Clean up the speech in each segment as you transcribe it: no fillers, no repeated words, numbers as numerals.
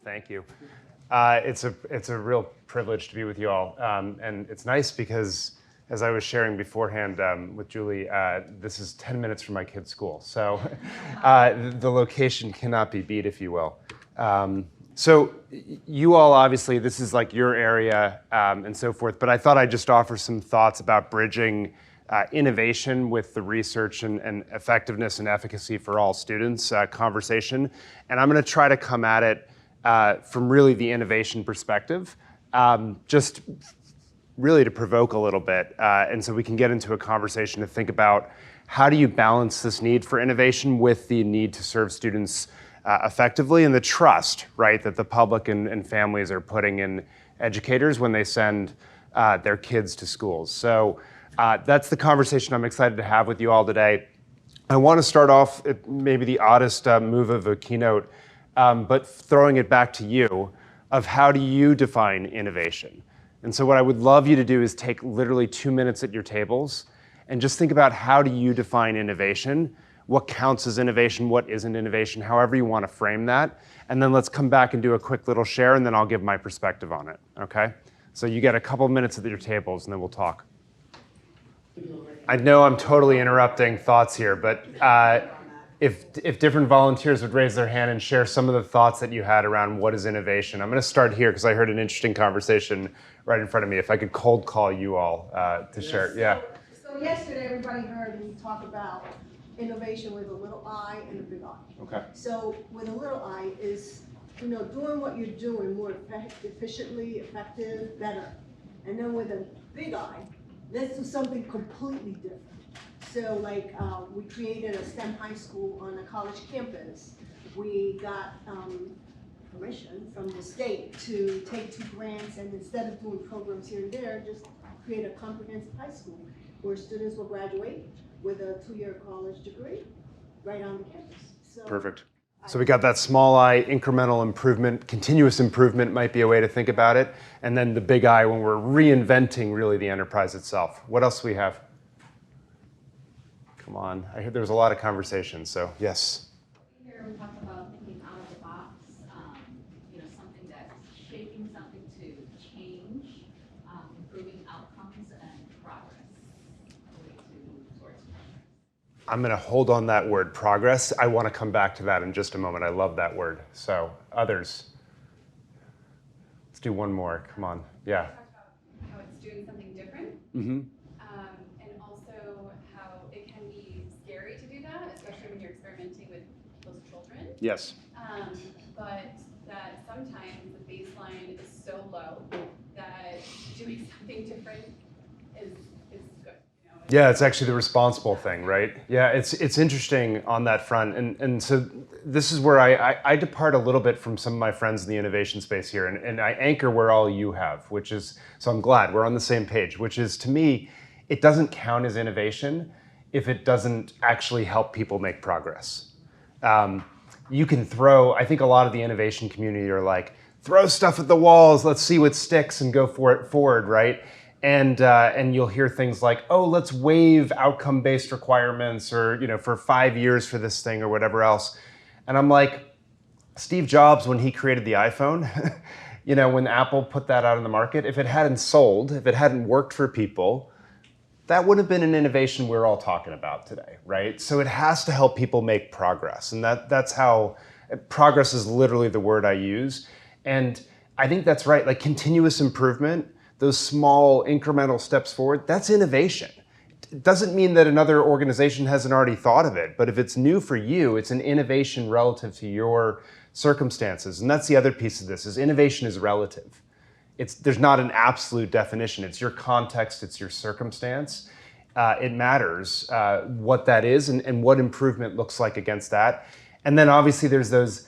Thank you. It's a real privilege to be with you all. And it's nice because, as I was sharing beforehand with Julie, this is 10 minutes from my kid's school. So the location cannot be beat, if you will. So you all, obviously, this is like your area and so forth, but I thought I'd just offer some thoughts about bridging innovation with the research and effectiveness and efficacy for all students conversation. And I'm going to try to come at it from really the innovation perspective, just really to provoke a little bit. And so we can get into a conversation to think about how do you balance this need for innovation with the need to serve students effectively and the trust, right, that the public and families are putting in educators when they send their kids to schools. So that's the conversation I'm excited to have with you all today. I want to start off at maybe the oddest move of a keynote, but throwing it back to you of how do you define innovation? And so what I would love you to do is take literally 2 minutes at your tables and just think about how do you define innovation? What counts as innovation? What isn't innovation? However you want to frame that. And then let's come back and do a quick little share, and then I'll give my perspective on it, okay? So you get a couple minutes at your tables, and then we'll talk. I know I'm totally interrupting thoughts here, but if different volunteers would raise their hand and share some of the thoughts that you had around what is innovation. I'm going to start here because I heard an interesting conversation right in front of me. If I could cold call you all to share. Yeah. So yesterday everybody heard me talk about innovation with a little I and a big I. Okay. So with a little I is, doing what you're doing more efficiently, effective, better. And then with a big I, let's do something completely different. So like we created a STEM high school on a college campus. We got permission from the state to take 2 grants, and instead of doing programs here and there, just create a comprehensive high school where students will graduate with a 2-year college degree right on the campus. So, perfect. So we got that small I, incremental improvement, continuous improvement might be a way to think about it. And then the big I when we're reinventing really the enterprise itself. What else do we have? Come on, I heard there was a lot of conversation, so yes. Here we talk about thinking out of the box, something that's shaping something to change, improving outcomes and progress. I'm going to hold on that word, progress. I want to come back to that in just a moment. I love that word. So others, let's do one more. Come on, yeah. Talk about how it's doing something different. Mm-hmm. And also how it can be scary to do that, especially when you're experimenting with those children. Yes. But that sometimes the baseline is so low that doing something different is good. Yeah, it's actually the responsible thing, right? Yeah, it's interesting on that front. And so this is where I depart a little bit from some of my friends in the innovation space here, and I anchor where all you have, which is, so I'm glad we're on the same page, which is, to me, it doesn't count as innovation if it doesn't actually help people make progress. You can throw, I think a lot of the innovation community are like, throw stuff at the walls, let's see what sticks and go for it forward, right? And you'll hear things like, oh, let's waive outcome-based requirements, or for 5 years for this thing or whatever else. And I'm like, Steve Jobs, when he created the iPhone, when Apple put that out in the market, if it hadn't sold, if it hadn't worked for people, that would have been an innovation we're all talking about today, right? So it has to help people make progress. And that's how, progress is literally the word I use. And I think that's right, like continuous improvement, those small incremental steps forward, that's innovation. It doesn't mean that another organization hasn't already thought of it, but if it's new for you, it's an innovation relative to your circumstances. And that's the other piece of this, is innovation is relative. There's not an absolute definition. It's your context, it's your circumstance. It matters what that is and what improvement looks like against that. And then obviously there's those,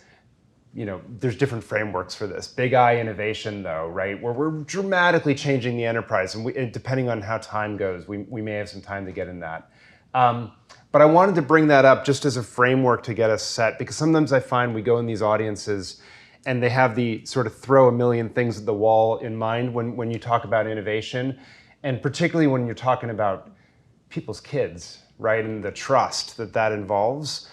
there's different frameworks for this. Big I innovation though, right? Where we're dramatically changing the enterprise, and depending on how time goes, we may have some time to get in that. But I wanted to bring that up just as a framework to get us set, because sometimes I find we go in these audiences and they have the sort of throw a million things at the wall in mind when you talk about innovation, and particularly when you're talking about people's kids, right? And the trust that involves.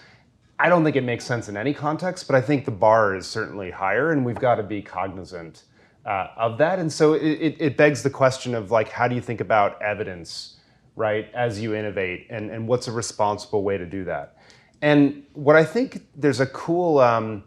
I don't think it makes sense in any context, but I think the bar is certainly higher, and we've got to be cognizant of that. And so it begs the question of like, how do you think about evidence, right, as you innovate, and what's a responsible way to do that? And what I think there's a cool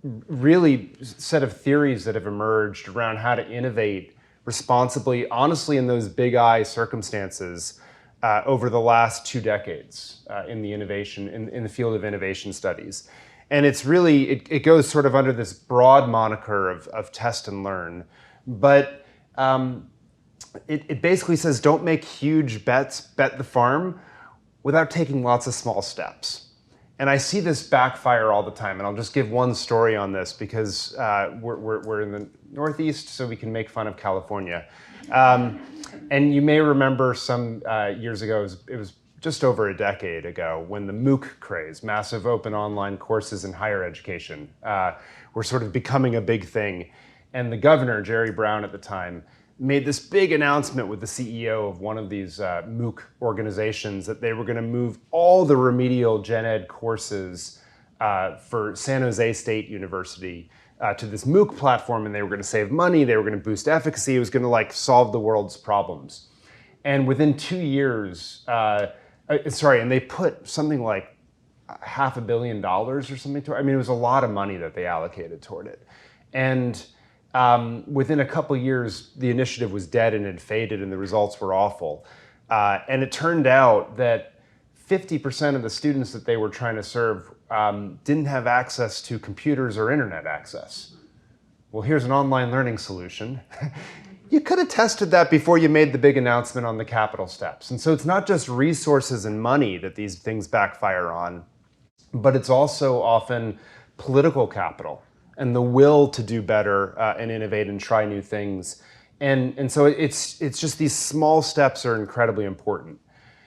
really set of theories that have emerged around how to innovate responsibly, honestly, in those big I circumstances over the last 2 decades in the innovation, in the field of innovation studies. And it's really, it goes sort of under this broad moniker of test and learn. But it basically says don't make huge bets, bet the farm, without taking lots of small steps. And I see this backfire all the time. And I'll just give one story on this because we're in the Northeast, so we can make fun of California. And you may remember some years ago, it was just over a decade ago, when the MOOC craze, massive open online courses in higher education, were sort of becoming a big thing. And the governor, Jerry Brown at the time, made this big announcement with the CEO of one of these MOOC organizations that they were going to move all the remedial gen ed courses for San Jose State University to this MOOC platform, and they were going to save money, they were going to boost efficacy, it was going to like solve the world's problems. And within 2 years, and they put something like $500 million or something to it. I mean, it was a lot of money that they allocated toward it. And within a couple years, the initiative was dead and had faded, and the results were awful. And it turned out that 50% of the students that they were trying to serve didn't have access to computers or internet access. Well, here's an online learning solution. You could have tested that before you made the big announcement on the Capitol steps. And so it's not just resources and money that these things backfire on, but it's also often political capital and the will to do better and innovate and try new things. And so it's just these small steps are incredibly important.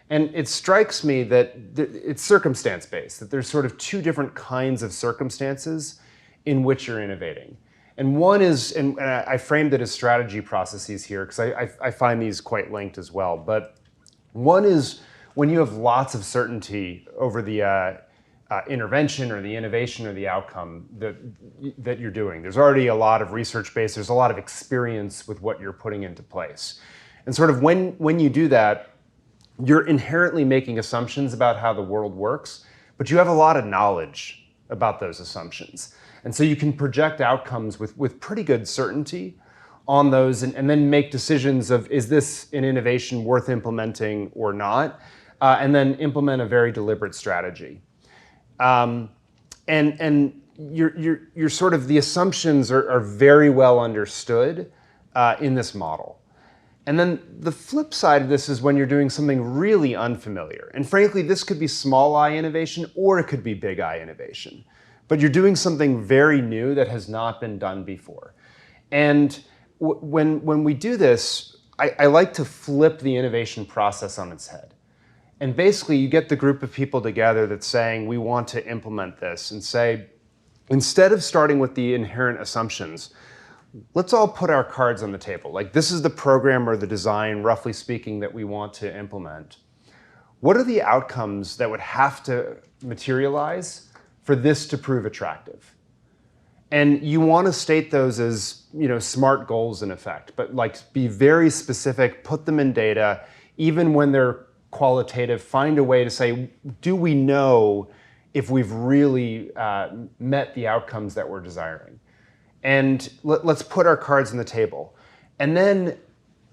And it strikes me that it's circumstance-based, that there's sort of 2 different kinds of circumstances in which you're innovating. And one is, and I framed it as strategy processes here because I find these quite linked as well. But one is when you have lots of certainty over the intervention or the innovation or the outcome that you're doing. There's already a lot of research base, there's a lot of experience with what you're putting into place. And sort of when you do that, you're inherently making assumptions about how the world works, but you have a lot of knowledge about those assumptions. And so you can project outcomes with pretty good certainty on those and then make decisions of, is this an innovation worth implementing or not? And then implement a very deliberate strategy. And you're sort of, the assumptions are very well understood in this model. And then the flip side of this is when you're doing something really unfamiliar. And frankly, this could be small I innovation or it could be big I innovation. But you're doing something very new that has not been done before. And when we do this, I like to flip the innovation process on its head. And basically, you get the group of people together that's saying, we want to implement this, and say, instead of starting with the inherent assumptions, let's all put our cards on the table. Like, this is the program or the design, roughly speaking, that we want to implement. What are the outcomes that would have to materialize for this to prove attractive? And you want to state those as, smart goals in effect, but like be very specific, put them in data, even when they're qualitative, find a way to say, do we know if we've really met the outcomes that we're desiring? And let's put our cards on the table. And then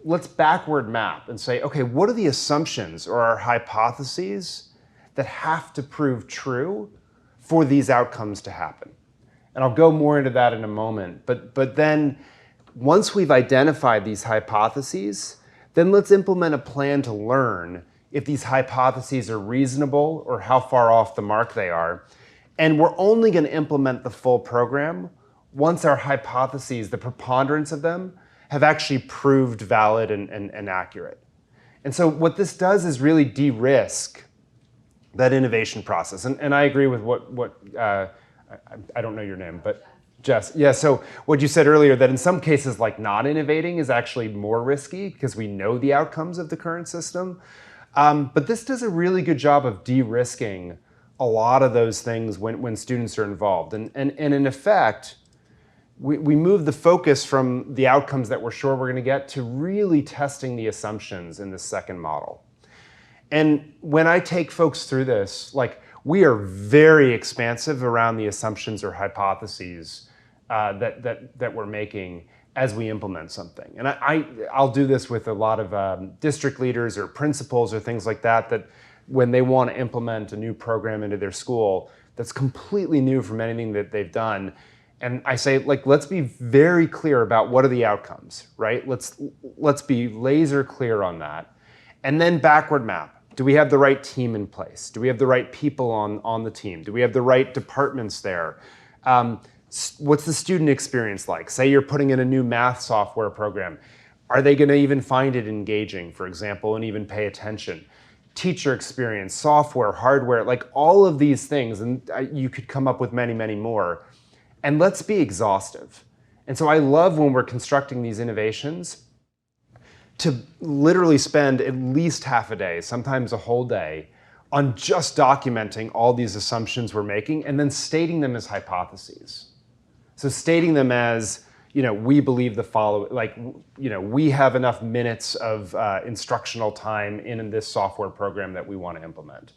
let's backward map and say, okay, what are the assumptions or our hypotheses that have to prove true for these outcomes to happen? And I'll go more into that in a moment. But then once we've identified these hypotheses, then let's implement a plan to learn if these hypotheses are reasonable or how far off the mark they are. And we're only going to implement the full program once our hypotheses, the preponderance of them, have actually proved valid and accurate. And so what this does is really de-risk that innovation process. And I agree with what I don't know your name, but Jess. Yeah, so what you said earlier, that in some cases, like not innovating is actually more risky because we know the outcomes of the current system. But this does a really good job of de-risking a lot of those things when students are involved. And in effect, we move the focus from the outcomes that we're sure we're going to get to really testing the assumptions in the second model. And when I take folks through this, like, we are very expansive around the assumptions or hypotheses that we're making as we implement something. And I'll do this with a lot of district leaders or principals or things like that, that when they want to implement a new program into their school that's completely new from anything that they've done. And I say, like, let's be very clear about what are the outcomes, right? Let's be laser clear on that. And then backward map. Do we have the right team in place? Do we have the right people on the team? Do we have the right departments there? What's the student experience like? Say you're putting in a new math software program. Are they going to even find it engaging, for example, and even pay attention? Teacher experience, software, hardware, like all of these things, and you could come up with many, many more. And let's be exhaustive. And so I love when we're constructing these innovations to literally spend at least half a day, sometimes a whole day, on just documenting all these assumptions we're making and then stating them as hypotheses. So stating them as, we believe the following, like, we have enough minutes of instructional time in this software program that we want to implement,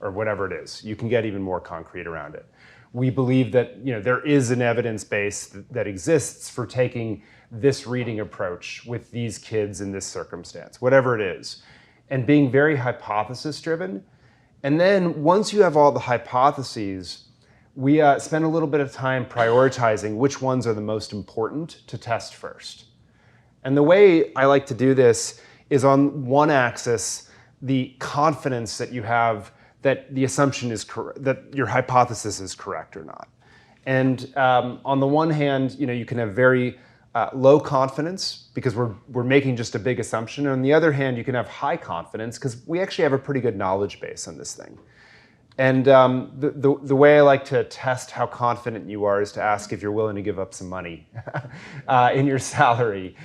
or whatever it is. You can get even more concrete around it. We believe that there is an evidence base that exists for taking this reading approach with these kids in this circumstance, whatever it is, and being very hypothesis driven. And then once you have all the hypotheses, we spend a little bit of time prioritizing which ones are the most important to test first. And the way I like to do this is on one axis, the confidence that you have that the assumption is correct, that your hypothesis is correct or not. And on the one hand, you can have very low confidence because we're making just a big assumption. And on the other hand, you can have high confidence because we actually have a pretty good knowledge base on this thing. And the way I like to test how confident you are is to ask if you're willing to give up some money in your salary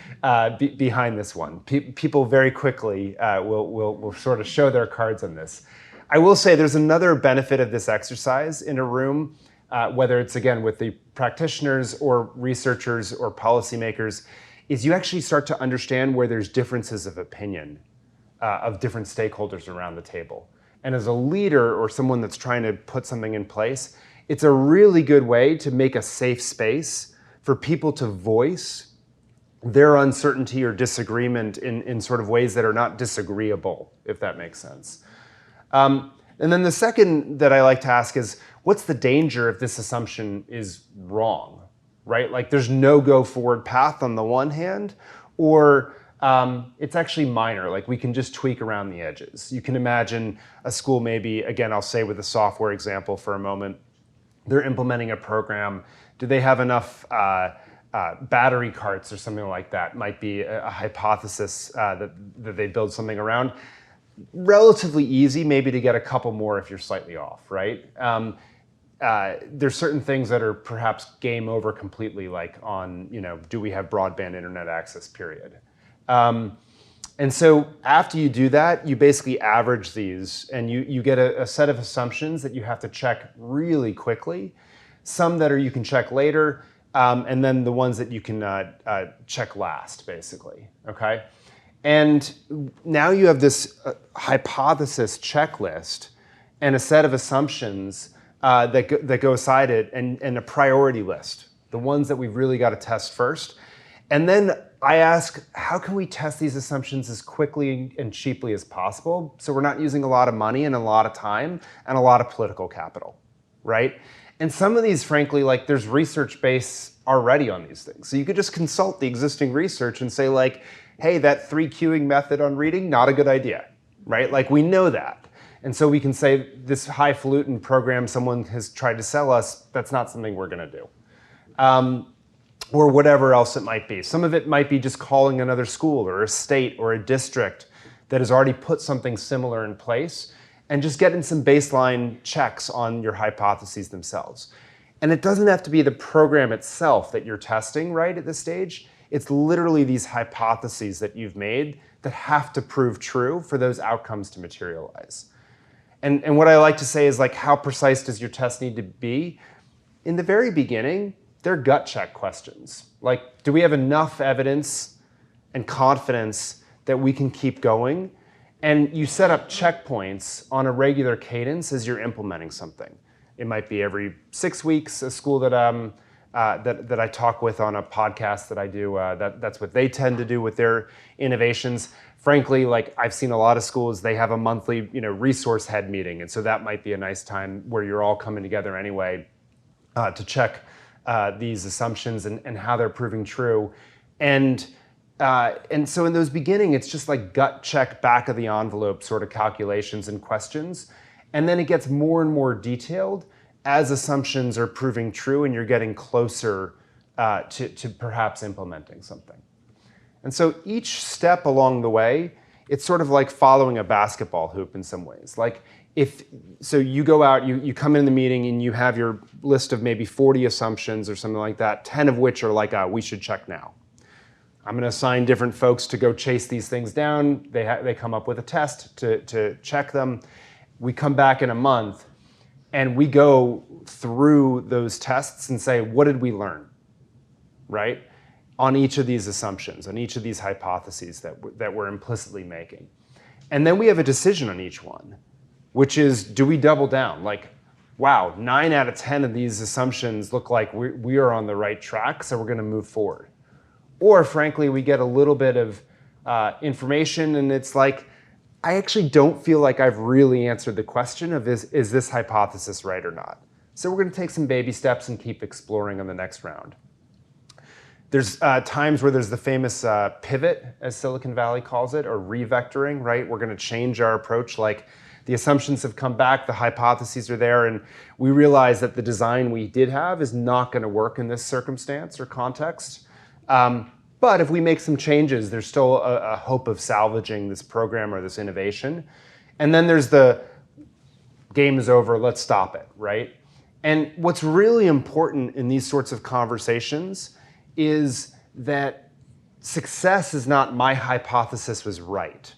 behind this one. People very quickly will sort of show their cards on this. I will say there's another benefit of this exercise in a room, whether it's, again, with the practitioners or researchers or policymakers, is you actually start to understand where there's differences of opinion of different stakeholders around the table. And as a leader or someone that's trying to put something in place, it's a really good way to make a safe space for people to voice their uncertainty or disagreement in sort of ways that are not disagreeable, if that makes sense. And then the second that I like to ask is, what's the danger if this assumption is wrong, right? Like, there's no go forward path on the one hand, or it's actually minor, like we can just tweak around the edges. You can imagine a school maybe, again, I'll say with a software example for a moment, they're implementing a program. Do they have enough battery carts or something like that? Might be a hypothesis that they build something around. Relatively easy maybe to get a couple more if you're slightly off, right? There's certain things that are perhaps game over completely, like on, do we have broadband internet access, period. And so after you do that, you basically average these and you get a set of assumptions that you have to check really quickly. Some that you can check later, and then the ones that you can check last, basically, okay? And now you have this hypothesis checklist and a set of assumptions that go aside it, and a priority list, the ones that we've really got to test first. And then I ask, how can we test these assumptions as quickly and cheaply as possible so we're not using a lot of money and a lot of time and a lot of political capital, right? And some of these, frankly, like, there's research base already on these things. So you could just consult the existing research and say, like, hey, that 3 queuing method on reading, not a good idea, right? Like, we know that. And so we can say this highfalutin program someone has tried to sell us, that's not something we're going to do. Or whatever else it might be. Some of it might be just calling another school or a state or a district that has already put something similar in place and just getting some baseline checks on your hypotheses themselves. And it doesn't have to be the program itself that you're testing, right, at this stage. It's literally these hypotheses that you've made that have to prove true for those outcomes to materialize. And what I like to say is like, how precise does your test need to be? In the very beginning, they're gut check questions. Like, do we have enough evidence and confidence that we can keep going? And you set up checkpoints on a regular cadence as you're implementing something. It might be every 6 weeks. A school that that I talk with on a podcast that I do, that's what they tend to do with their innovations. Frankly, like I've seen a lot of schools, they have a monthly, resource head meeting, and so that might be a nice time where you're all coming together anyway to check these assumptions and how they're proving true. And so in those beginning, it's just like gut check, back of the envelope sort of calculations and questions. And then it gets more and more detailed as assumptions are proving true and you're getting closer to perhaps implementing something. And so each step along the way, it's sort of like following a basketball hoop in some ways. Like so you go out, you come in the meeting and you have your list of maybe 40 assumptions or something like that, 10 of which are like, we should check now. I'm going to assign different folks to go chase these things down. They come up with a test to check them. We come back in a month and we go through those tests and say, what did we learn, right? On each of these assumptions, on each of these hypotheses that we're implicitly making. And then we have a decision on each one, which is, do we double down? Like, wow, 9 out of 10 of these assumptions look like we are on the right track, so we're going to move forward. Or frankly, we get a little bit of information and it's like, I actually don't feel like I've really answered the question of is this hypothesis right or not? So we're going to take some baby steps and keep exploring on the next round. There's times where there's the famous pivot, as Silicon Valley calls it, or revectoring, right? We're going to change our approach. Like the assumptions have come back, the hypotheses are there, and we realize that the design we did have is not going to work in this circumstance or context. But if we make some changes, there's still a hope of salvaging this program or this innovation. And then there's the game is over, let's stop it, right? And what's really important in these sorts of conversations is that success is not my hypothesis was right.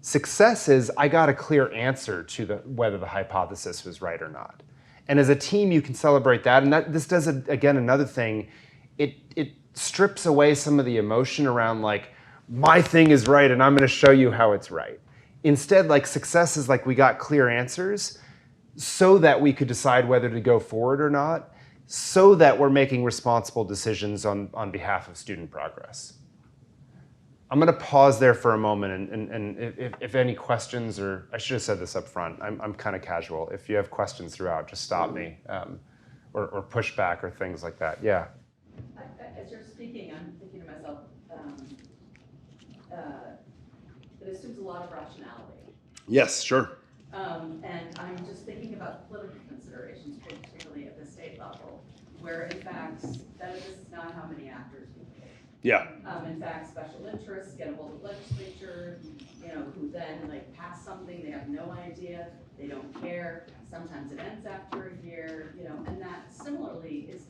Success is I got a clear answer to whether the hypothesis was right or not. And as a team, you can celebrate that. And this does, again, another thing. It strips away some of the emotion around like, my thing is right and I'm going to show you how it's right. Instead, like success is like we got clear answers so that we could decide whether to go forward or not, so that we're making responsible decisions on behalf of student progress. I'm going to pause there for a moment, and if any questions, or I should have said this up front, I'm kind of casual. If you have questions throughout, just stop me, or push back or things like that. Yeah. As you're speaking, I'm thinking to myself, it assumes a lot of rationality. Yes, sure. And I'm just thinking about political considerations, particularly at the state level, where in fact, this is not how many actors we pay. Yeah. In fact, special interests get a hold of legislature, who then like pass something, they have no idea, they don't care. Sometimes it ends after a year, and that similarly is,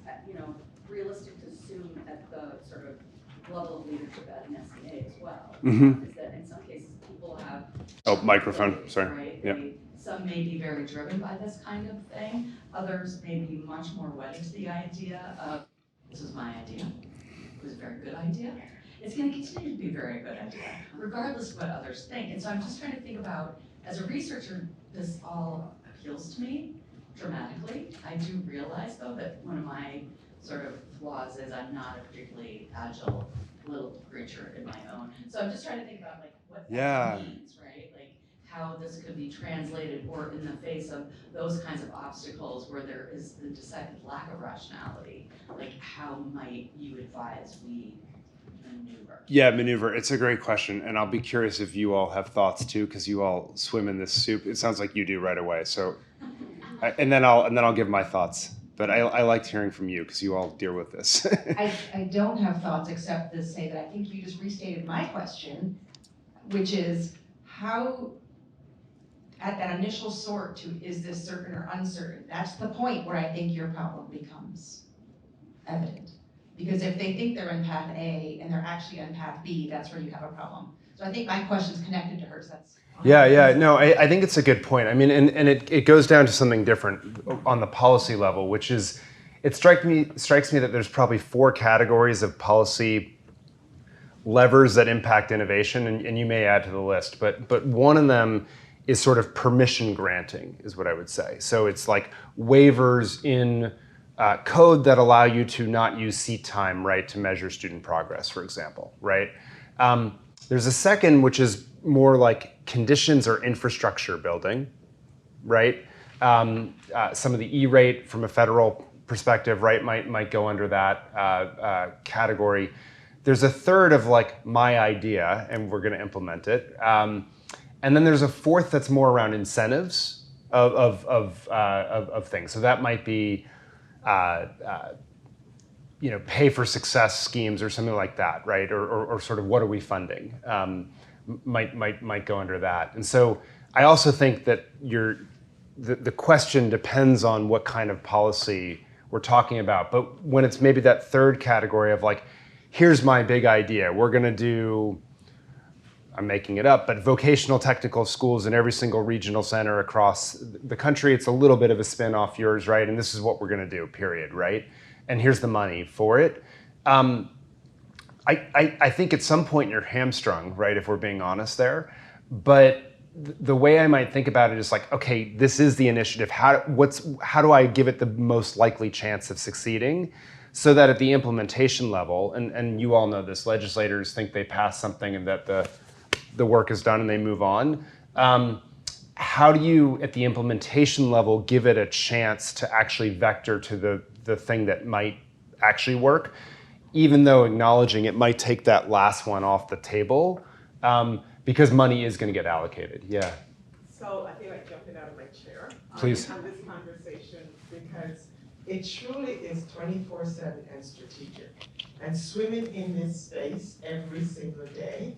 realistic to assume at the sort of level of leadership at an SEA as well. Is that in some cases people have Microphone, sorry. Right? Yeah. Some may be very driven by this kind of thing. Others may be much more wedded to the idea of, this is my idea. It was a very good idea. It's going to continue to be a very good idea, regardless of what others think. And so I'm just trying to think about, as a researcher, this all appeals to me dramatically. I do realize, though, that one of my sort of flaws is I'm not a particularly agile little creature in my own. So I'm just trying to think about like what that means, right? Like how this could be translated, or in the face of those kinds of obstacles where there is the decided lack of rationality, like how might you advise we maneuver? Yeah, maneuver. It's a great question, and I'll be curious if you all have thoughts too, because you all swim in this soup. It sounds like you do right away. So, and then I'll give my thoughts. But I liked hearing from you because you all deal with this. I don't have thoughts except to say that I think you just restated my question, which is how, at that initial sort to is this certain or uncertain, that's the point where I think your problem becomes evident. Because if they think they're in path A and they're actually in path B, that's where you have a problem. So I think my question is connected to hers. Yeah. No, I think it's a good point. I mean, and it goes down to something different on the policy level, which is, it strikes me that there's probably 4 categories of policy levers that impact innovation, and you may add to the list, but one of them is sort of permission granting, is what I would say. So it's like waivers in code that allow you to not use seat time, right, to measure student progress, for example, right? There's a second, which is more like conditions or infrastructure building, right? Some of the E-rate from a federal perspective, right, might go under that category. There's a third of like my idea, and we're going to implement it. And then there's a fourth that's more around incentives of things. So that might be, pay for success schemes or something like that, right? Or sort of what are we funding? Might go under that. And so I also think that the question depends on what kind of policy we're talking about. But when it's maybe that third category of like, here's my big idea, we're going to do, I'm making it up, but vocational technical schools in every single regional center across the country. It's a little bit of a spin off yours, right? And this is what we're going to do, period, right? And here's the money for it. I think at some point you're hamstrung, right, if we're being honest there. But the way I might think about it is like, okay, this is the initiative. How do I give it the most likely chance of succeeding? So that at the implementation level, and you all know this, legislators think they pass something and that the work is done and they move on. How do you, at the implementation level, give it a chance to actually vector to the thing that might actually work, even though acknowledging it might take that last one off the table, because money is going to get allocated. Yeah. So I feel like jumping out of my chair Please. on this conversation, because it truly is 24/7 and strategic. And swimming in this space every single day,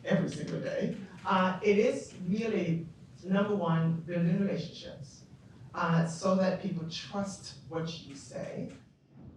it is really, number one, building relationships so that people trust what you say.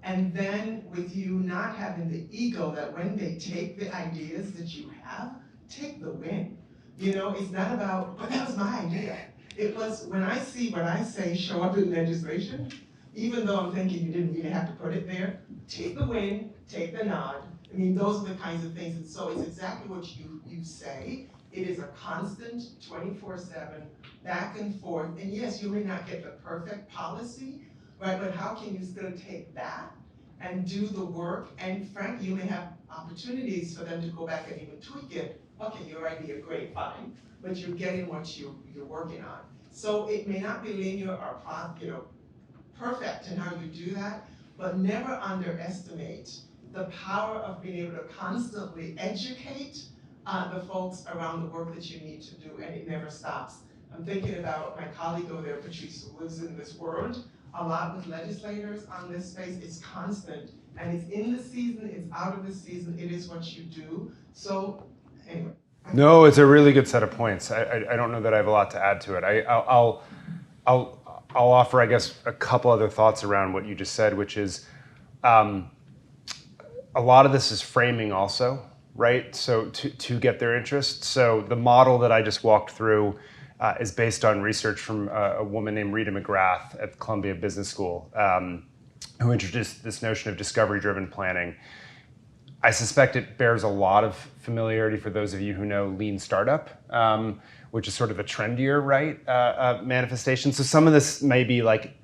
And then with you not having the ego that when they take the ideas that you have, take the win. It's not about, but that was my idea. It was when I see what I say show up in legislation, even though I'm thinking you didn't really have to put it there, take the win, take the nod. I mean, those are the kinds of things. And so it's exactly what you say. It is a constant 24/7 back and forth. And yes, you may not get the perfect policy, right? But how can you still take that and do the work? And frankly, you may have opportunities for them to go back and even tweak it. Okay, your idea, great, fine. But you're getting what you're working on. So it may not be linear or perfect in how you do that, but never underestimate the power of being able to constantly educate the folks around the work that you need to do, and it never stops. I'm thinking about my colleague over there, Patrice, who lives in this world a lot with legislators on this space. It's constant, and it's in the season, it's out of the season, it is what you do. So, anyway. No, it's a really good set of points. I don't know that I have a lot to add to it. I'll offer, I guess, a couple other thoughts around what you just said, which is a lot of this is framing also, right? So to get their interest. So the model that I just walked through is based on research from a woman named Rita McGrath at Columbia Business School, who introduced this notion of discovery-driven planning. I suspect it bears a lot of familiarity for those of you who know lean startup, which is sort of a trendier, right, manifestation. So some of this may be like,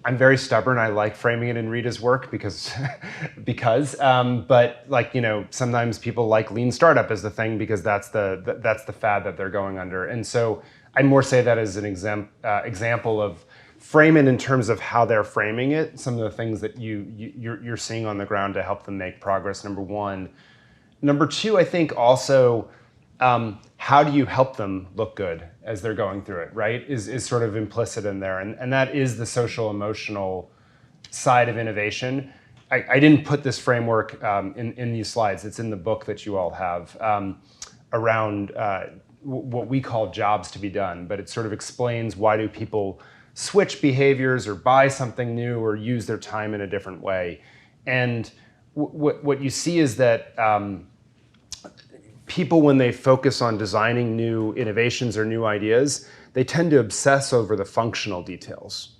I'm very stubborn. I like framing it in Rita's work because but like, sometimes people like lean startup as the thing because that's the fad that they're going under. And so I more say that as an example of frame it in terms of how they're framing it, some of the things that you're seeing on the ground to help them make progress, number one. Number two, I think also, how do you help them look good as they're going through it, right, is sort of implicit in there. And that is the social emotional side of innovation. I didn't put this framework in these slides. It's in the book that you all have around what we call jobs to be done, but it sort of explains why do people switch behaviors or buy something new or use their time in a different way. And what you see is that people, when they focus on designing new innovations or new ideas, they tend to obsess over the functional details.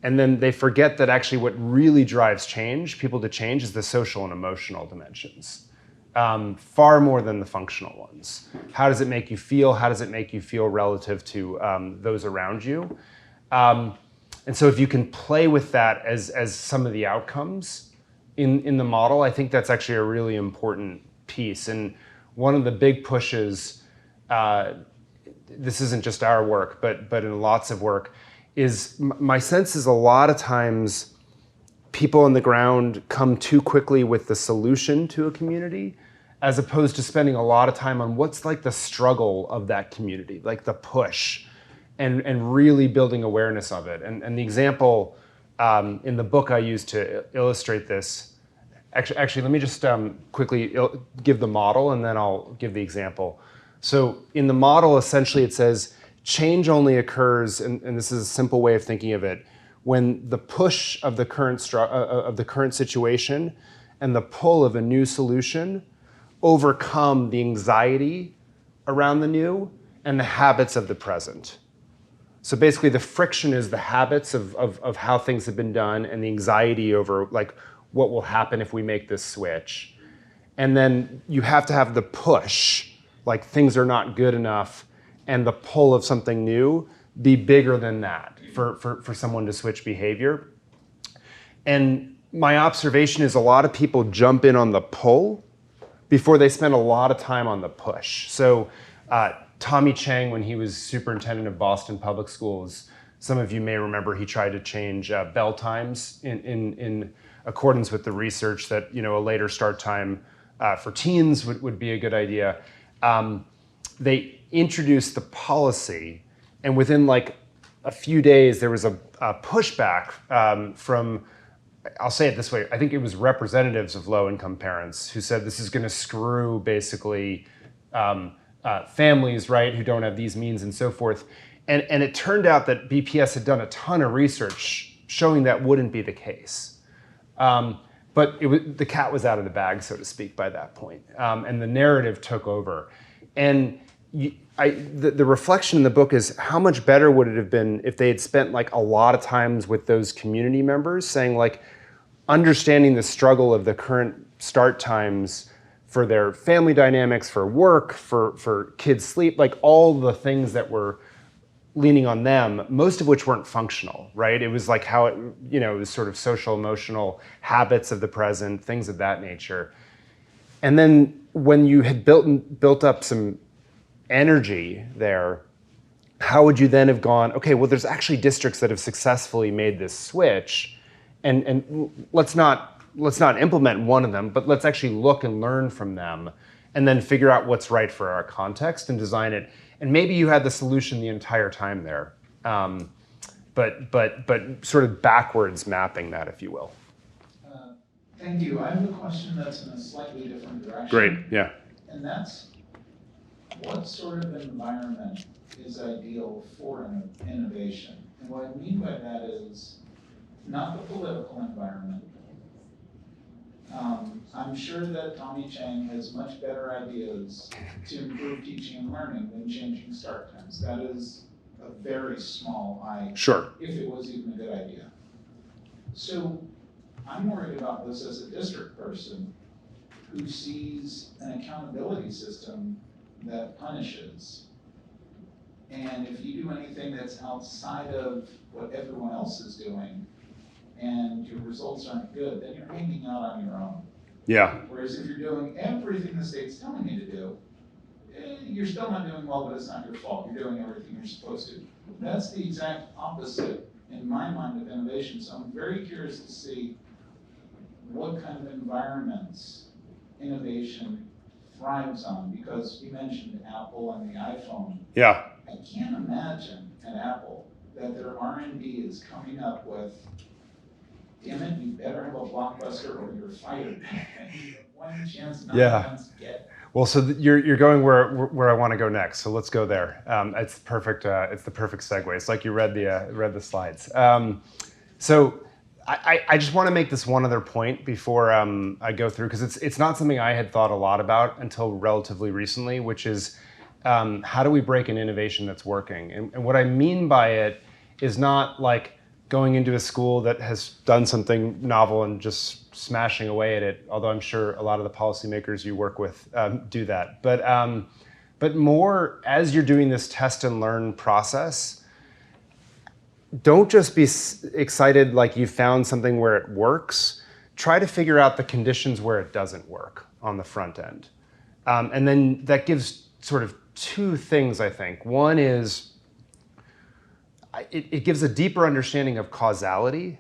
And then they forget that actually what really drives people to change is the social and emotional dimensions. Far more than the functional ones. How does it make you feel? How does it make you feel relative to those around you? And so if you can play with that as some of the outcomes in the model, I think that's actually a really important piece. And one of the big pushes, this isn't just our work, but in lots of work, is my sense is a lot of times people on the ground come too quickly with the solution to a community, as opposed to spending a lot of time on what's like the struggle of that community, like the push, and really building awareness of it. And the example in the book I use to illustrate this, actually let me just quickly give the model and then I'll give the example. So in the model, essentially it says, change only occurs, and this is a simple way of thinking of it, when the push of the current situation and the pull of a new solution overcome the anxiety around the new and the habits of the present. So basically the friction is the habits of how things have been done and the anxiety over like what will happen if we make this switch. And then you have to have the push, like things are not good enough, and the pull of something new be bigger than that for someone to switch behavior. And my observation is a lot of people jump in on the pull before they spend a lot of time on the push. So Tommy Chang, when he was superintendent of Boston Public Schools, some of you may remember he tried to change bell times in accordance with the research that a later start time for teens would be a good idea. They introduced the policy, and within like a few days there was a pushback from, I'll say it this way, I think it was representatives of low-income parents who said this is going to screw basically families, right, who don't have these means and so forth. And it turned out that BPS had done a ton of research showing that wouldn't be the case. But the cat was out of the bag, so to speak, by that point. And the narrative took over. And the reflection in the book is how much better would it have been if they had spent like a lot of times with those community members saying like understanding the struggle of the current start times for their family dynamics, for work, for kids' sleep, like all the things that were leaning on them, most of which weren't functional, right? It was like how it was sort of social, emotional habits of the present, things of that nature. And then when you had built up some energy there, how would you then have gone, okay, well, there's actually districts that have successfully made this switch, and let's not implement one of them, but let's actually look and learn from them, and then figure out what's right for our context and design it. And maybe you had the solution the entire time there, but sort of backwards mapping that, if you will. Thank you. I have a question that's in a slightly different direction. Great, yeah. And that's, what sort of environment is ideal for innovation? And what I mean by that is not the political environment. I'm sure that Tommy Chang has much better ideas to improve teaching and learning than changing start times. That is a very small Sure. if it was even a good idea. So I'm worried about this as a district person who sees an accountability system that punishes. And if you do anything that's outside of what everyone else is doing and your results aren't good, then you're hanging out on your own. Yeah. Whereas if you're doing everything the state's telling you to do, you're still not doing well, but it's not your fault. You're doing everything you're supposed to. That's the exact opposite, in my mind, of innovation. So I'm very curious to see what kind of environments innovation thrives on, because you mentioned Apple and the iPhone. Yeah. I can't imagine at Apple that their R&D is coming up with, damn it, you better have a blockbuster or you're fired. One chance, not chance to get. Well, so you're going where I want to go next. So let's go there. It's perfect. It's the perfect segue. It's like you read the slides. So I just want to make this one other point before I go through, because it's not something I had thought a lot about until relatively recently, which is how do we break an innovation that's working? And what I mean by it is not like going into a school that has done something novel and just smashing away at it, although I'm sure a lot of the policymakers you work with do that. But more, as you're doing this test and learn process, don't just be excited like you found something where it works. Try to figure out the conditions where it doesn't work on the front end. And then that gives sort of two things, I think. One is it gives a deeper understanding of causality,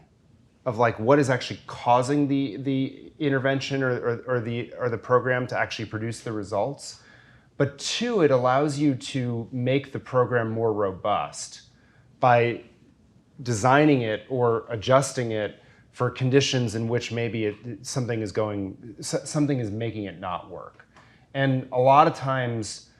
of like what is actually causing the intervention or the program to actually produce the results. But two, it allows you to make the program more robust by designing it or adjusting it for conditions in which maybe something is making it not work. And a lot of times,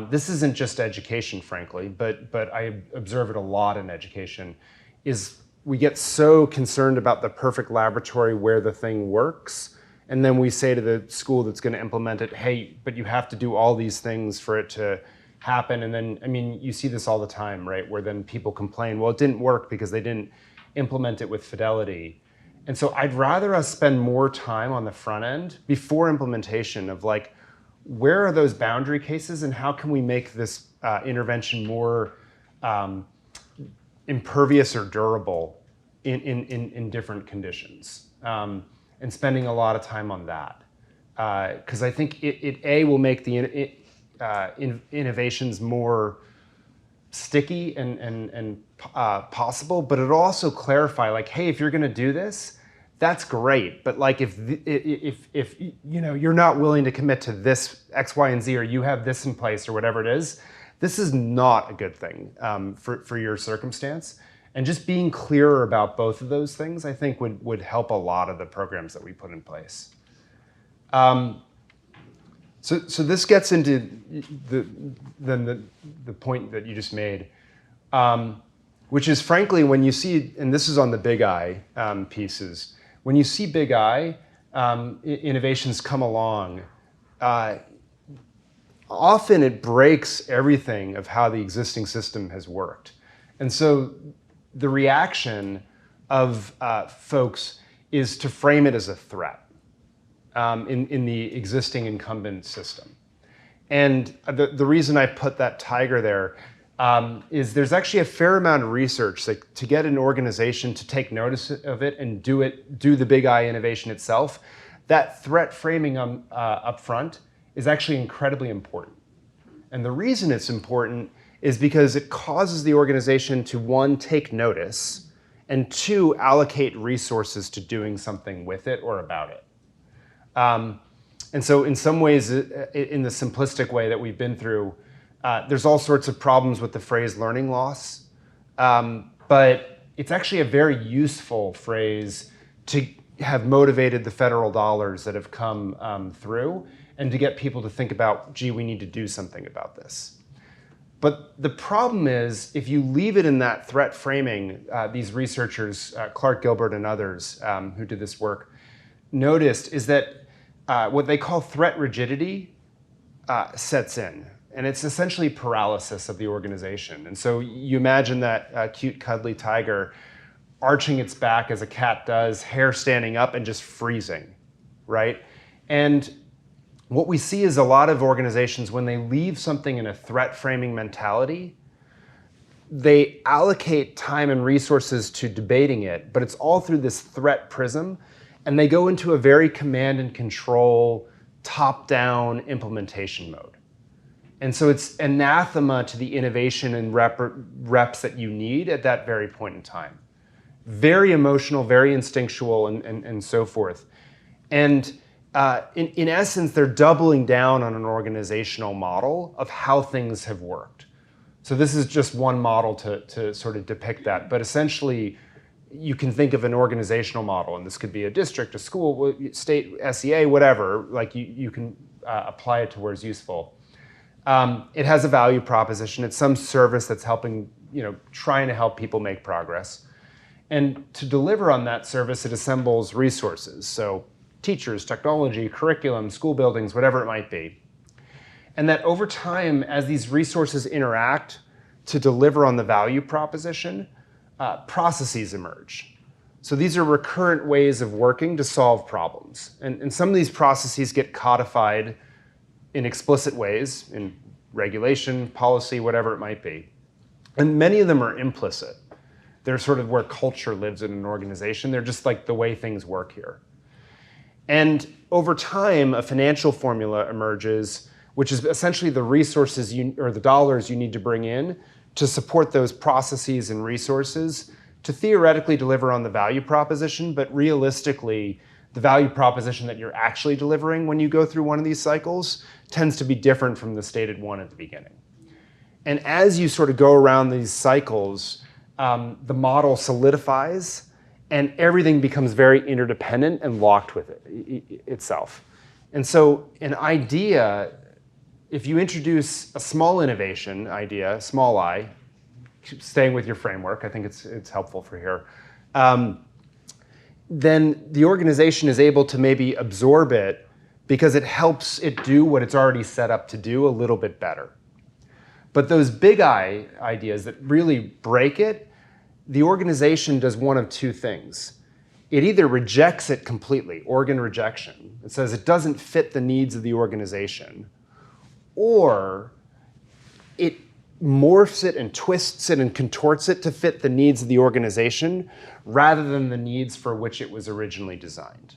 this isn't just education, frankly, but I observe it a lot in education, is we get so concerned about the perfect laboratory where the thing works, and then we say to the school that's going to implement it, hey, but you have to do all these things for it to happen. And then, I mean, you see this all the time, right? Where then people complain, well, it didn't work because they didn't implement it with fidelity. And so I'd rather us spend more time on the front end before implementation of like, where are those boundary cases and how can we make this intervention more impervious or durable in different conditions? And spending a lot of time on that. Because I think it will make the innovations more sticky and possible, but it'll also clarify like, hey, if you're gonna do this, that's great. But like if you know, you're not willing to commit to this X, Y, and Z, or you have this in place or whatever it is, this is not a good thing for your circumstance. And just being clearer about both of those things, I think would help a lot of the programs that we put in place. So this gets into the point that you just made, which is frankly when you see, and this is on the big I pieces, when you see big I innovations come along, often it breaks everything of how the existing system has worked. And so the reaction of folks is to frame it as a threat in the existing incumbent system. And the reason I put that tiger there is there's actually a fair amount of research to get an organization to take notice of it and do the big I innovation itself. That threat framing up front is actually incredibly important. And the reason it's important is because it causes the organization to, one, take notice, and two, allocate resources to doing something with it or about it. And so in some ways, in the simplistic way that we've been through, there's all sorts of problems with the phrase learning loss, but it's actually a very useful phrase to have motivated the federal dollars that have come through and to get people to think about, gee, we need to do something about this. But the problem is, if you leave it in that threat framing, these researchers, Clark Gilbert and others who did this work, noticed is that what they call threat rigidity sets in. And it's essentially paralysis of the organization. And so you imagine that cute, cuddly tiger arching its back as a cat does, hair standing up and just freezing, right? And what we see is a lot of organizations, when they leave something in a threat framing mentality, they allocate time and resources to debating it, but it's all through this threat prism, and they go into a very command and control, top-down implementation mode. And so it's anathema to the innovation and reps that you need at that very point in time. Very emotional, very instinctual, and so forth. And in essence, they're doubling down on an organizational model of how things have worked. So this is just one model to sort of depict that. But essentially, you can think of an organizational model, and this could be a district, a school, state, SEA, whatever. Like you can apply it to where it's useful. It has a value proposition. It's some service that's helping, trying to help people make progress. And to deliver on that service, it assembles resources. So teachers, technology, curriculum, school buildings, whatever it might be. And that over time, as these resources interact to deliver on the value proposition, processes emerge. So these are recurrent ways of working to solve problems. And some of these processes get codified in explicit ways, in regulation, policy, whatever it might be. And many of them are implicit. They're sort of where culture lives in an organization. They're just like the way things work here. And over time, a financial formula emerges, which is essentially the resources or the dollars you need to bring in to support those processes and resources to theoretically deliver on the value proposition, but realistically, the value proposition that you're actually delivering when you go through one of these cycles tends to be different from the stated one at the beginning. And as you sort of go around these cycles, the model solidifies and everything becomes very interdependent and locked with itself. And so an idea, if you introduce a small innovation idea, small I, staying with your framework, I think it's helpful for here, then the organization is able to maybe absorb it because it helps it do what it's already set up to do a little bit better. But those big I ideas that really break it, the organization does one of two things. It either rejects it completely, organ rejection. It says it doesn't fit the needs of the organization, or it morphs it and twists it and contorts it to fit the needs of the organization rather than the needs for which it was originally designed.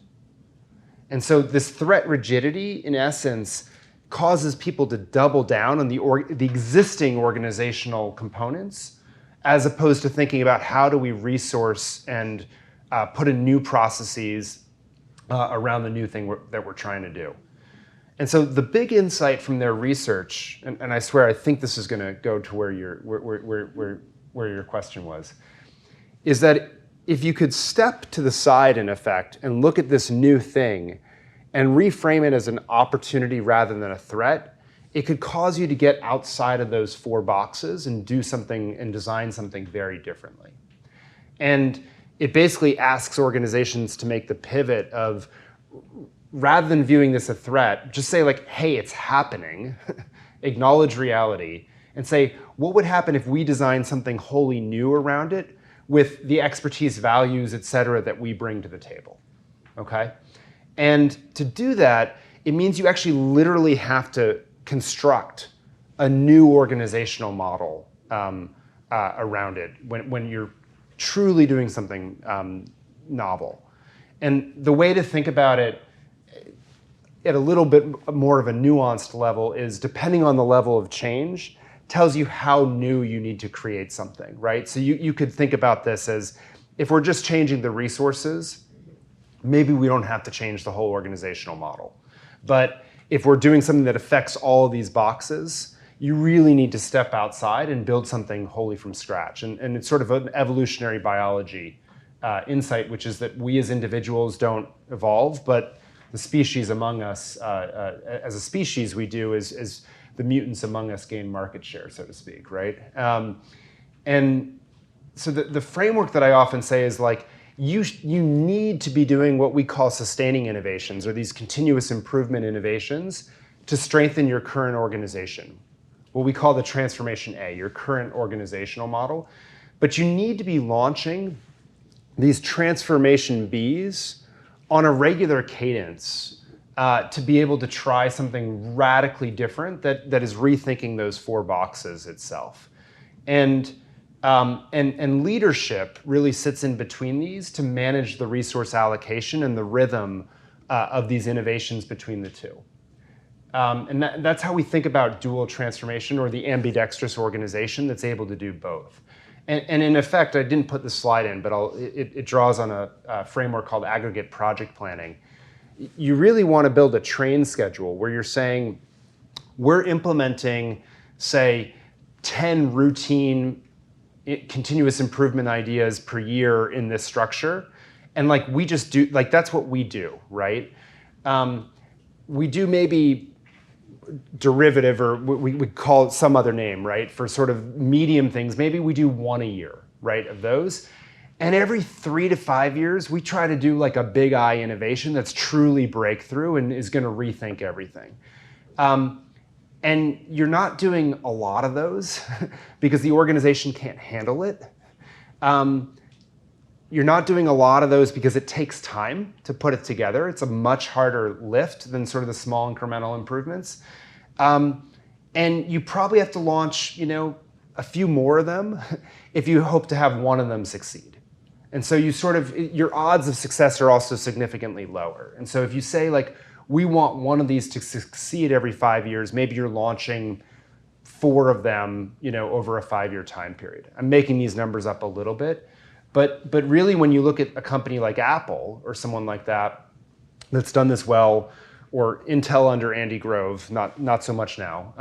And so this threat rigidity, in essence, causes people to double down on the existing organizational components as opposed to thinking about how do we resource and put in new processes around the new thing that we're trying to do. And so the big insight from their research, and I swear I think this is going to go to where your question was, is that if you could step to the side, in effect, and look at this new thing and reframe it as an opportunity rather than a threat, it could cause you to get outside of those four boxes and do something and design something very differently. And it basically asks organizations to make the pivot of, rather than viewing this a threat, just say like, hey, it's happening, acknowledge reality, and say, what would happen if we design something wholly new around it with the expertise, values, et cetera, that we bring to the table, okay? And to do that, it means you actually literally have to construct a new organizational model around it when you're truly doing something novel. And the way to think about it at a little bit more of a nuanced level is, depending on the level of change, tells you how new you need to create something, right? So you could think about this as, if we're just changing the resources, maybe we don't have to change the whole organizational model. But if we're doing something that affects all of these boxes, you really need to step outside and build something wholly from scratch. And it's sort of an evolutionary biology insight, which is that we as individuals don't evolve, but the species among us, as a species, we do as the mutants among us gain market share, so to speak, right? And so the framework that I often say is like, you need to be doing what we call sustaining innovations, or these continuous improvement innovations, to strengthen your current organization. What we call the transformation A, your current organizational model. But you need to be launching these transformation Bs on a regular cadence to be able to try something radically different that is rethinking those four boxes itself. And leadership really sits in between these to manage the resource allocation and the rhythm of these innovations between the two. And that's how we think about dual transformation, or the ambidextrous organization that's able to do both. And in effect, I didn't put the slide in, but it draws on a framework called aggregate project planning. You really want to build a train schedule where you're saying, we're implementing, say, 10 routine continuous improvement ideas per year in this structure. And like, we just do, like, that's what we do, right? We do maybe derivative, or we call it some other name, right? For sort of medium things, maybe we do one a year, right, of those. And every 3 to 5 years, we try to do like a big I innovation that's truly breakthrough and is going to rethink everything. And you're not doing a lot of those because the organization can't handle it. You're not doing a lot of those because it takes time to put it together. It's a much harder lift than sort of the small incremental improvements. And you probably have to launch, a few more of them if you hope to have one of them succeed. And so your odds of success are also significantly lower. And so if you say like, we want one of these to succeed every 5 years, maybe you're launching 4 of them, over a 5-year time period. I'm making these numbers up a little bit, but really when you look at a company like Apple or someone like that that's done this well, or Intel under Andy Grove, not so much now.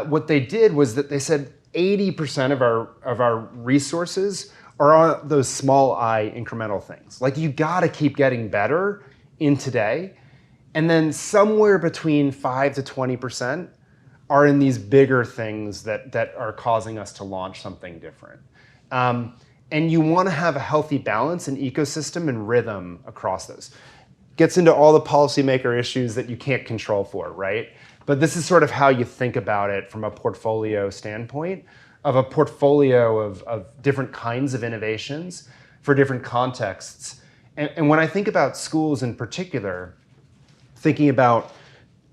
What they did was that they said 80% of our resources are on those small I incremental things. Like you gotta keep getting better in today, and then somewhere between 5 to 20% are in these bigger things that are causing us to launch something different. And you wanna have a healthy balance and ecosystem and rhythm across those. Gets into all the policymaker issues that you can't control for, right? But this is sort of how you think about it from a portfolio standpoint, of a portfolio of different kinds of innovations for different contexts. And when I think about schools in particular, thinking about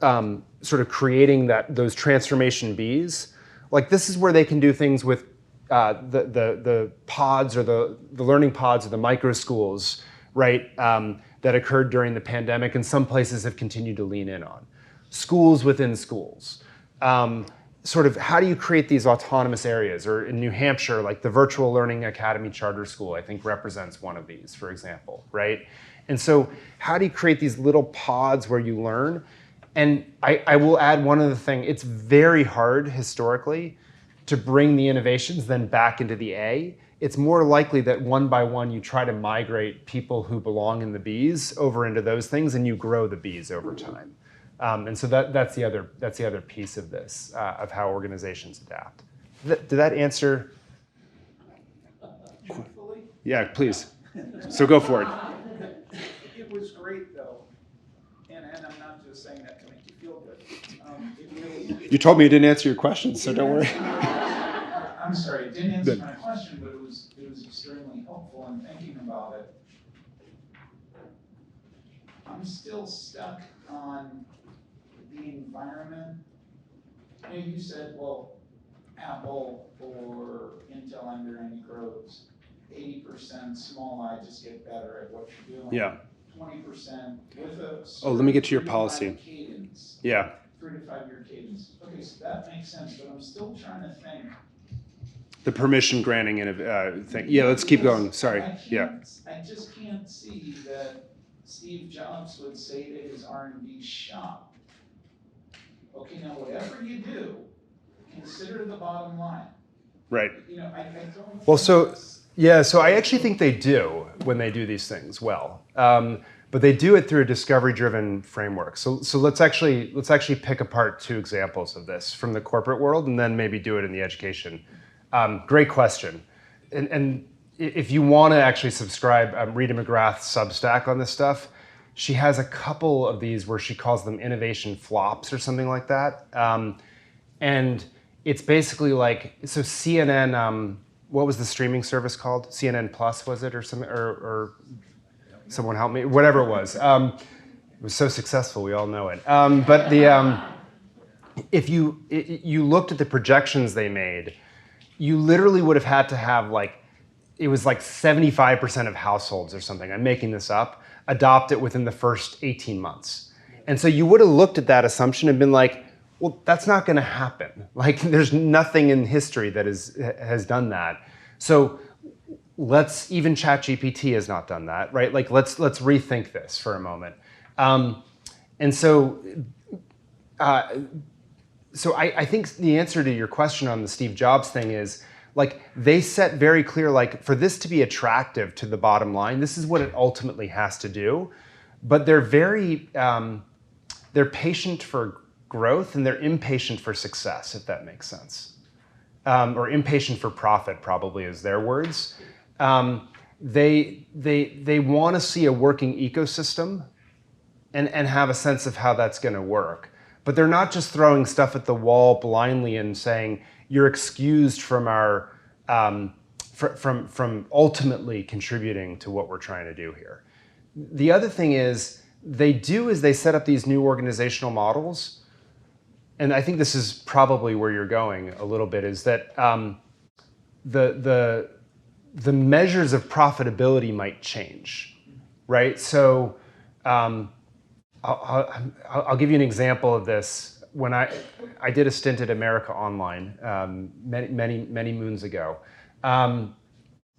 sort of creating those transformation bees, like this is where they can do things with the pods or the learning pods or the micro schools, right? That occurred during the pandemic and some places have continued to lean in on. Schools within schools. Sort of how do you create these autonomous areas? Or in New Hampshire, like the Virtual Learning Academy Charter School, I think represents one of these, for example, right? And so how do you create these little pods where you learn? And I will add one other thing. It's very hard historically to bring the innovations then back into the A. It's more likely that one by one you try to migrate people who belong in the Bs over into those things and you grow the Bs over time. And so that's the other piece of this, of how organizations adapt. Did that answer? Truthfully? Yeah, please. So go for it. It was great though, and I'm not just saying that to make you feel good. It really, You told me you didn't answer your question, so don't worry. I'm sorry, it didn't answer my question, but it was extremely helpful in thinking about it. I'm still stuck on the environment. You said, well, Apple or Intel under Andy Groves, 80% small I just get better at what you're doing. Yeah. 20% with a let me get to your policy. Cadence. Yeah. 3 to 5 year cadence. Okay, so that makes sense, but I'm still trying to think. The permission granting thing. Yeah, let's keep going. Sorry. Yeah. I just can't see that Steve Jobs would say to his R&D shop, okay, now whatever you do, consider the bottom line. Right. I don't. Well, so I actually think they do when they do these things well, but they do it through a discovery-driven framework. So let's actually pick apart 2 examples of this from the corporate world, and then maybe do it in the education. Great question, and if you want to actually subscribe, Rita McGrath's Substack on this stuff. She has a couple of these where she calls them innovation flops or something like that, and it's basically like, so CNN. What was the streaming service called? CNN Plus, was it, or something, or someone help me? Whatever it was. It was so successful, we all know it. But if you looked at the projections they made, you literally would have had to have it was like 75% of households or something, I'm making this up, adopt it within the first 18 months. And so you would have looked at that assumption and been like, well, that's not going to happen. Like, there's nothing in history that has done that. So even ChatGPT has not done that, right? Like, let's rethink this for a moment. And so I think the answer to your question on the Steve Jobs thing is, like, they set very clear, like, for this to be attractive to the bottom line, this is what it ultimately has to do. But they're very, they're patient for growth and they're impatient for success, if that makes sense. Or impatient for profit, probably is their words. They want to see a working ecosystem and have a sense of how that's going to work. But they're not just throwing stuff at the wall blindly and saying, you're excused from our from ultimately contributing to what we're trying to do here. The other thing is they set up these new organizational models, and I think this is probably where you're going a little bit, is that the measures of profitability might change, right? So I'll give you an example of this. When I did a stint at America Online many moons ago. And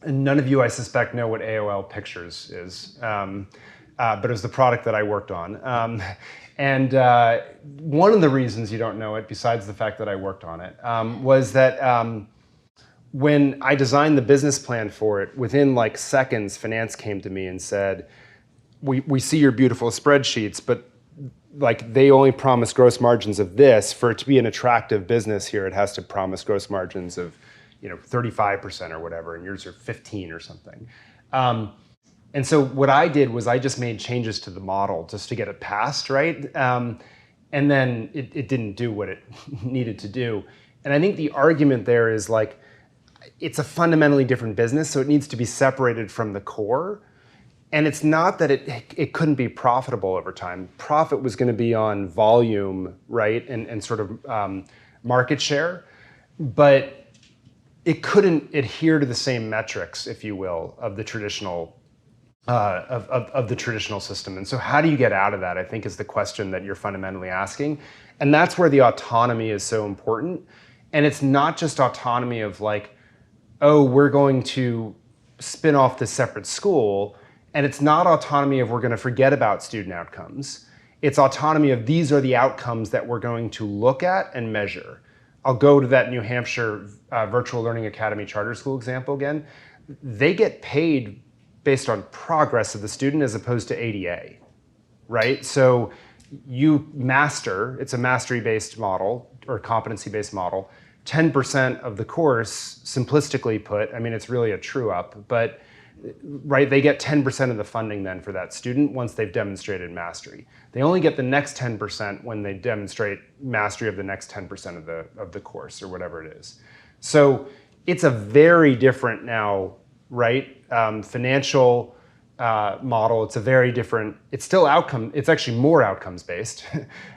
none of you, I suspect, know what AOL Pictures is, but it was the product that I worked on. And one of the reasons you don't know it, besides the fact that I worked on it, was that when I designed the business plan for it, within like seconds, finance came to me and said, we see your beautiful spreadsheets, but like they only promise gross margins of this. For it to be an attractive business here, it has to promise gross margins of 35% or whatever, and yours are 15 or something. And so what I did was I just made changes to the model just to get it passed, right? And then it didn't do what it needed to do. And I think the argument there is like, it's a fundamentally different business, so it needs to be separated from the core. And it's not that it couldn't be profitable over time. Profit was going to be on volume, right, and sort of market share, but it couldn't adhere to the same metrics, if you will, of the traditional of the traditional system. And so how do you get out of that, I think, is the question that you're fundamentally asking. And that's where the autonomy is so important. And it's not just autonomy of like, oh, we're going to spin off this separate school. And it's not autonomy of we're going to forget about student outcomes. It's autonomy of these are the outcomes that we're going to look at and measure. I'll go to that New Hampshire Virtual Learning Academy charter school example again. They get paid based on progress of the student as opposed to ADA, right? So you master, it's a mastery-based model or competency-based model. 10% of the course, simplistically put, I mean, it's really a true up, but right, they get 10% of the funding then for that student once they've demonstrated mastery. They only get the next 10% when they demonstrate mastery of the next 10% of the course or whatever it is. So it's a very different now, right, financial model. It's a very different, it's still outcome, it's actually more outcomes based,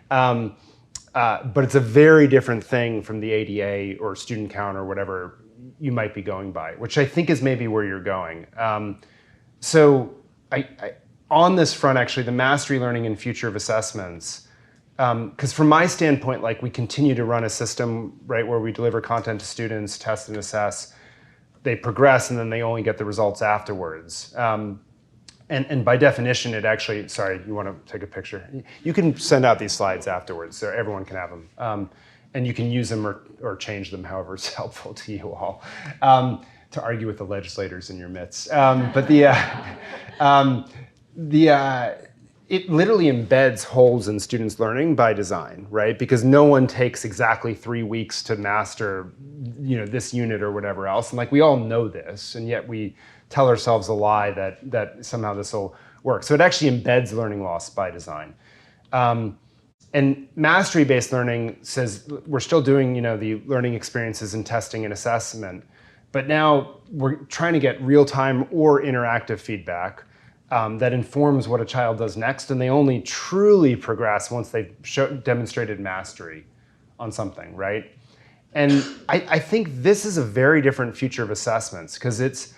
but it's a very different thing from the ADA or student count or whatever you might be going by, which I think is maybe where you're going. So on this front, actually, the mastery learning and future of assessments, because from my standpoint, like we continue to run a system, right, where we deliver content to students, test and assess, they progress, and then they only get the results afterwards. And by definition, it actually, sorry, you want to take a picture? You can send out these slides afterwards, so everyone can have them. And you can use them or change them however is helpful to you all, to argue with the legislators in your midst. But it literally embeds holes in students' learning by design, right? Because no one takes exactly 3 weeks to master, this unit or whatever else. And like we all know this, and yet we tell ourselves a lie that somehow this will work. So it actually embeds learning loss by design. And mastery-based learning says we're still doing, the learning experiences and testing and assessment, but now we're trying to get real-time or interactive feedback that informs what a child does next, and they only truly progress once they've demonstrated mastery on something, right? And I think this is a very different future of assessments because it's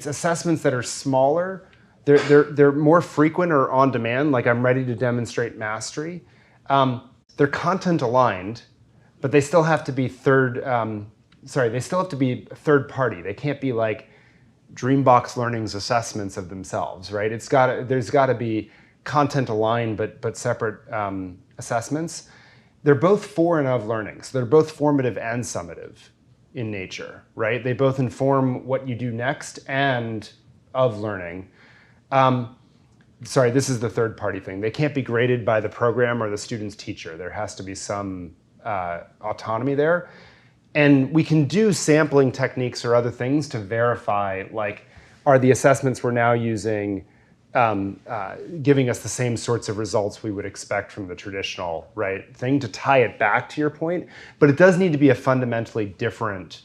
assessments that are smaller, they're more frequent or on demand, like I'm ready to demonstrate mastery. They're content aligned, but they still have to be third party. They can't be like Dreambox Learning's assessments of themselves, right? There's gotta be content aligned, but separate assessments. They're both for and of learning. So they're both formative and summative in nature, right? They both inform what you do next and of learning. Sorry, this is the third party thing. They can't be graded by the program or the student's teacher. There has to be some autonomy there. And we can do sampling techniques or other things to verify, like, are the assessments we're now using giving us the same sorts of results we would expect from the traditional, right, thing, to tie it back to your point. But it does need to be a fundamentally different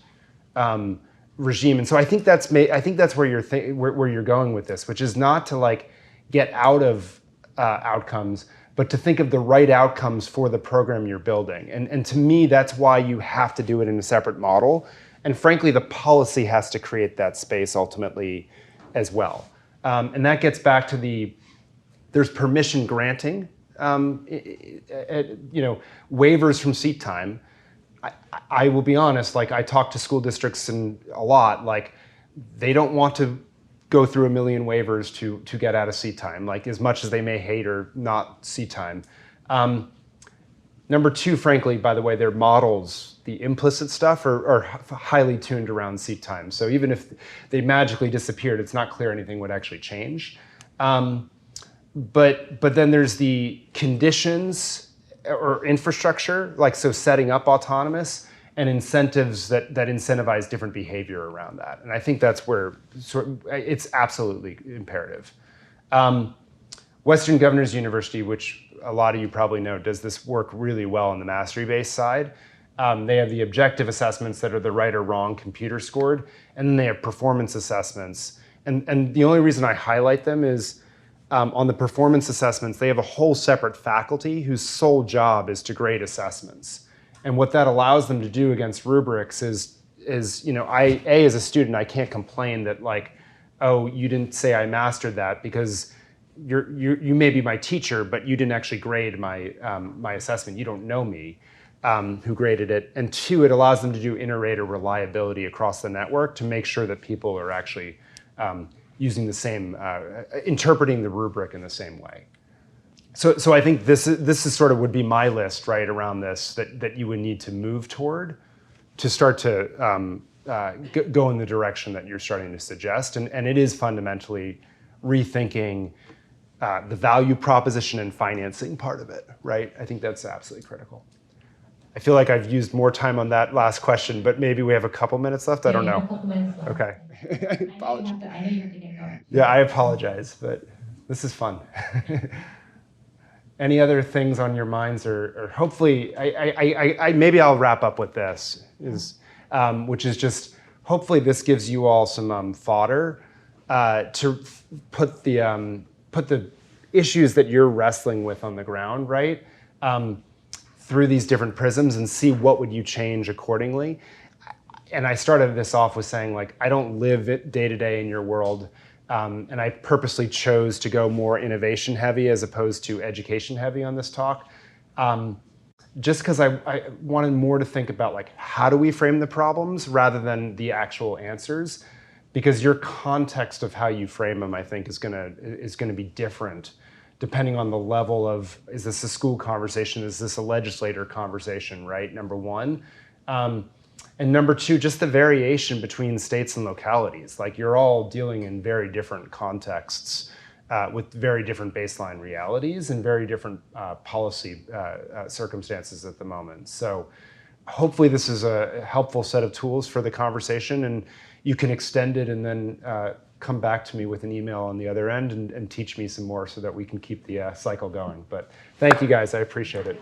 regime. And so I think that's where you're going with this, which is not to like get out of outcomes, but to think of the right outcomes for the program you're building. And to me, that's why you have to do it in a separate model. And frankly, the policy has to create that space ultimately as well. And that gets back to there's permission granting, waivers from seat time. I will be honest, like, I talk to school districts a lot, like, they don't want to go through a million waivers to get out of seat time, like, as much as they may hate or not seat time. Number two, frankly, by the way, their models, the implicit stuff, are highly tuned around seat time. So even if they magically disappeared, it's not clear anything would actually change. But then there's the conditions or infrastructure, like, so setting up autonomous, and incentives that incentivize different behavior around that. And I think that's where it's absolutely imperative. Western Governors University, which a lot of you probably know, does this work really well on the mastery-based side. They have the objective assessments that are the right or wrong computer scored, and then they have performance assessments. And the only reason I highlight them is on the performance assessments, they have a whole separate faculty whose sole job is to grade assessments. And what that allows them to do against rubrics is as a student, I can't complain that, like, oh, you didn't say I mastered that, because you may be my teacher, but you didn't actually grade my assessment. You don't know me, who graded it. And two, it allows them to do inter-rater reliability across the network to make sure that people are actually using the same, interpreting the rubric in the same way. So I think this is sort of would be my list, right, around this, that you would need to move toward to start to go in the direction that you're starting to suggest. And it is fundamentally rethinking the value proposition and financing part of it, right? I think that's absolutely critical. I feel like I've used more time on that last question, but maybe we have a couple minutes left. I don't know. A couple minutes left. Okay. I know you're gonna go. Yeah, I apologize, but this is fun. Any other things on your minds, or hopefully, maybe I'll wrap up with this, which is just, hopefully this gives you all some fodder to put the issues that you're wrestling with on the ground, right, through these different prisms, and see what would you change accordingly. And I started this off with saying, like, I don't live it day to day in your world. And I purposely chose to go more innovation heavy as opposed to education heavy on this talk, just because I wanted more to think about, like, how do we frame the problems rather than the actual answers, because your context of how you frame them, I think, is gonna be different depending on the level of, is this a school conversation, is this a legislator conversation, right? Number one. And number two, just the variation between states and localities. Like, you're all dealing in very different contexts with very different baseline realities and very different policy circumstances at the moment. So hopefully this is a helpful set of tools for the conversation, and you can extend it and then come back to me with an email on the other end and teach me some more so that we can keep the cycle going. But thank you guys, I appreciate it.